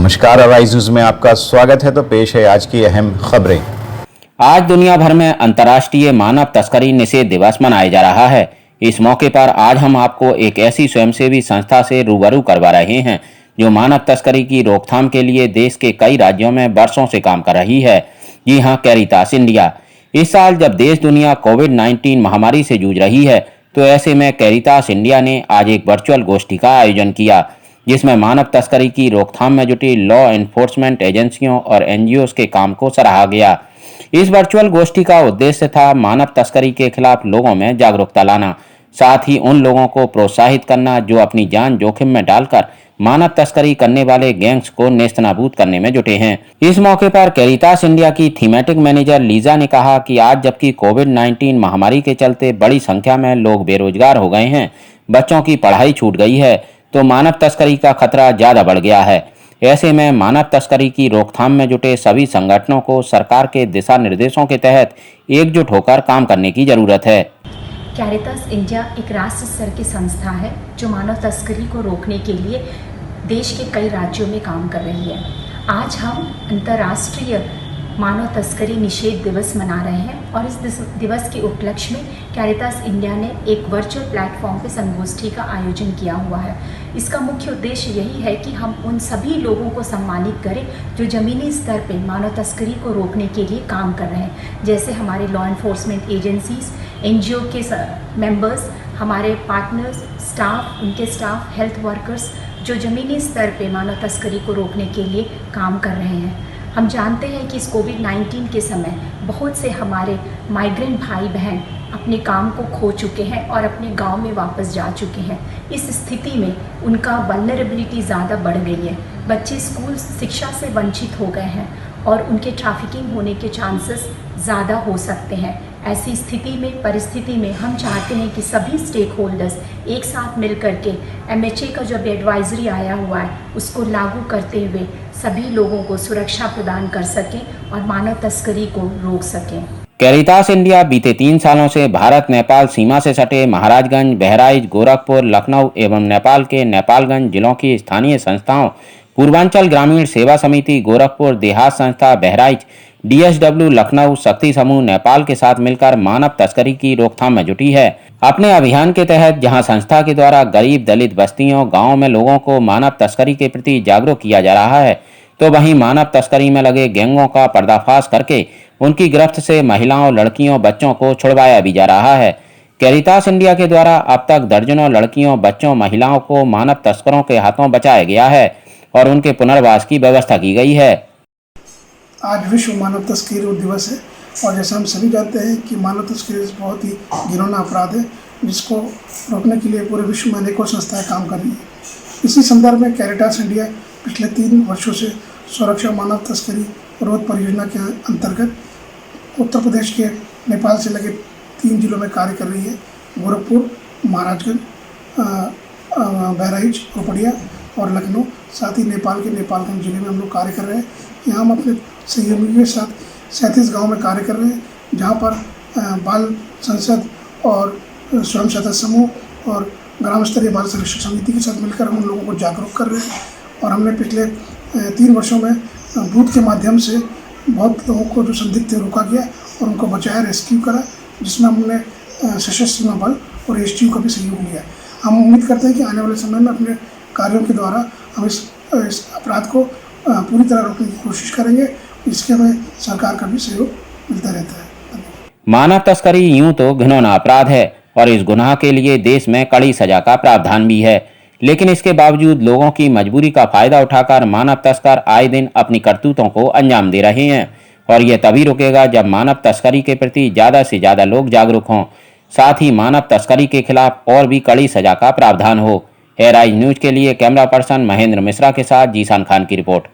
नमस्कार, arise news में आपका स्वागत है। तो पेश है आज की अहम खबरें। आज दुनिया भर में अंतर्राष्ट्रीय मानव तस्करी निषेध दिवस मनाया जा रहा है। इस मौके पर आज हम आपको एक ऐसी स्वयंसेवी संस्था से रूबरू करवा रहे हैं जो मानव तस्करी की रोकथाम के लिए देश के कई राज्यों में वर्षों से काम कर रही है। जी हां, कैरिटास इंडिया। इस साल जब देश दुनिया कोविड-19 महामारी से जूझ रही है, तो ऐसे में कैरिटास इंडिया ने आज एक वर्चुअल गोष्ठी का आयोजन किया, जिसमें मानव तस्करी की रोकथाम में जुटी लॉ एनफोर्समेंट एजेंसियों और एनजीओज के काम को सराहा गया। इस वर्चुअल गोष्ठी का उद्देश्य था मानव तस्करी के खिलाफ लोगों में जागरूकता लाना, साथ ही उन लोगों को प्रोत्साहित करना जो अपनी जान जोखिम में डालकर मानव तस्करी करने वाले गैंग्स को नेस्तनाबूद करने में जुटे हैं। इस मौके पर कैरिटास इंडिया की थीमेटिक मैनेजर लीजा ने कहा कि आज जबकि कोविड-19 महामारी के चलते बड़ी संख्या में लोग बेरोजगार हो गए हैं, बच्चों की पढ़ाई छूट गई है, तो मानव तस्करी का खतरा ज्यादा बढ़ गया है। ऐसे में मानव तस्करी की रोकथाम में जुटे सभी संगठनों को सरकार के दिशा निर्देशों के तहत एकजुट होकर काम करने की जरूरत है। कैरिटास इंडिया एक राष्ट्र स्तर की संस्था है जो मानव तस्करी को रोकने के लिए देश के कई राज्यों में काम कर रही है। आज हम अंतर्राष्ट्रीय मानव तस्करी निषेध दिवस मना रहे हैं और इस दिवस के उपलक्ष्य में कैरिटास इंडिया ने एक वर्चुअल प्लेटफॉर्म पर संगोष्ठी का आयोजन किया हुआ है। इसका मुख्य उद्देश्य यही है कि हम उन सभी लोगों को सम्मानित करें जो ज़मीनी स्तर पर मानव तस्करी को रोकने के लिए काम कर रहे हैं, जैसे हमारे लॉ एनफोर्समेंट एजेंसीज, एनजीओ के मेंबर्स, हमारे पार्टनर्स, स्टाफ, उनके स्टाफ, हेल्थ वर्कर्स जो ज़मीनी स्तर पे मानव तस्करी को रोकने के लिए काम कर रहे हैं। हम जानते हैं कि इस कोविड-19 के समय बहुत से हमारे माइग्रेंट भाई बहन अपने काम को खो चुके हैं और अपने गांव में वापस जा चुके हैं। इस स्थिति में उनका वल्नरेबिलिटी ज़्यादा बढ़ गई है। बच्चे स्कूल शिक्षा से वंचित हो गए हैं और उनके ट्रैफिकिंग होने के चांसेस ज़्यादा हो सकते हैं। ऐसी परिस्थिति में हम चाहते हैं कि सभी स्टेक होल्डर्स एक साथ मिल करके एमएचए का जो भी एडवाइजरी आया हुआ है उसको लागू करते हुए सभी लोगों को सुरक्षा प्रदान कर सकें और मानव तस्करी को रोक सकें। कैरिटास इंडिया बीते 3 सालों से भारत नेपाल सीमा से सटे महाराजगंज, बहराइच, गोरखपुर, लखनऊ एवं नेपाल के नेपालगंज जिलों की स्थानीय संस्थाओं, पूर्वांचल ग्रामीण सेवा समिति गोरखपुर, देहात संस्था बहराइच, डीएसडब्ल्यू लखनऊ, शक्ति समूह नेपाल के साथ मिलकर मानव तस्करी की रोकथाम में जुटी है। अपने अभियान के तहत जहां संस्था के द्वारा गरीब दलित बस्तियों, गांवों में लोगों को मानव तस्करी के प्रति जागरूक किया जा रहा है, तो वहीं मानव तस्करी में लगे गैंगों का पर्दाफाश करके उनकी गिरफ्त से महिलाओं, लड़कियों, बच्चों को छुड़वाया भी जा रहा है। कैरिटास इंडिया के द्वारा अब तक दर्जनों लड़कियों, बच्चों, महिलाओं को मानव तस्करों के हाथों बचाया गया है और उनके पुनर्वास की व्यवस्था की गई है। आज विश्व मानव तस्करी दिवस है और जैसा हम सभी जानते हैं कि मानव तस्करी बहुत ही घिनौना अपराध है जिसको रोकने के लिए पूरे विश्व में अनेकों संस्थाएं काम कर रही हैं। इसी संदर्भ में कैरिटास इंडिया पिछले 3 वर्षों से सुरक्षा मानव तस्करी रोध परियोजना के अंतर्गत उत्तर प्रदेश के नेपाल से लगे 3 जिलों में कार्य कर रही है। गोरखपुर, महाराजगंज, बहराइच, रोपड़िया और लखनऊ, साथ ही नेपाल के नेपालगंज जिले में हम लोग कार्य कर रहे हैं। यहाँ हम अपने सहयोगियों के साथ 37 गाँव में कार्य कर रहे हैं, जहाँ पर बाल संसद और स्वयं सदस्य समूह और ग्राम स्तरीय बाल संरक्षण समिति के साथ मिलकर हम उन लोगों को जागरूक कर रहे हैं। और हमने पिछले 3 वर्षों में बूथ के माध्यम से बहुत लोगों को जो संदिग्ध थे रोका गया और उनको बचाया, रेस्क्यू करा, जिसमें हमने सशस्त्र सीमा बल और एसटीयू का भी सहयोग लिया। हम उम्मीद करते हैं कि आने वाले समय में अपने कार्यों के द्वारा हम इस अपराध को पूरी तरह रोकने की कोशिश करेंगे। इसके हमें सरकार का भी सहयोग मिलता रहता है। मानव तस्करी यूं तो घिनौना अपराध है और इस गुनाह के लिए देश में कड़ी सजा का प्रावधान भी है, लेकिन इसके बावजूद लोगों की मजबूरी का फायदा उठाकर मानव तस्कर आए दिन अपनी करतूतों को अंजाम दे रहे हैं और यह तभी रुकेगा जब मानव तस्करी के प्रति ज्यादा से ज्यादा लोग जागरूक हों, साथ ही मानव तस्करी के खिलाफ और भी कड़ी सजा का प्रावधान हो। एराइज न्यूज के लिए कैमरा पर्सन महेंद्र मिश्रा के साथ जीसान खान की रिपोर्ट।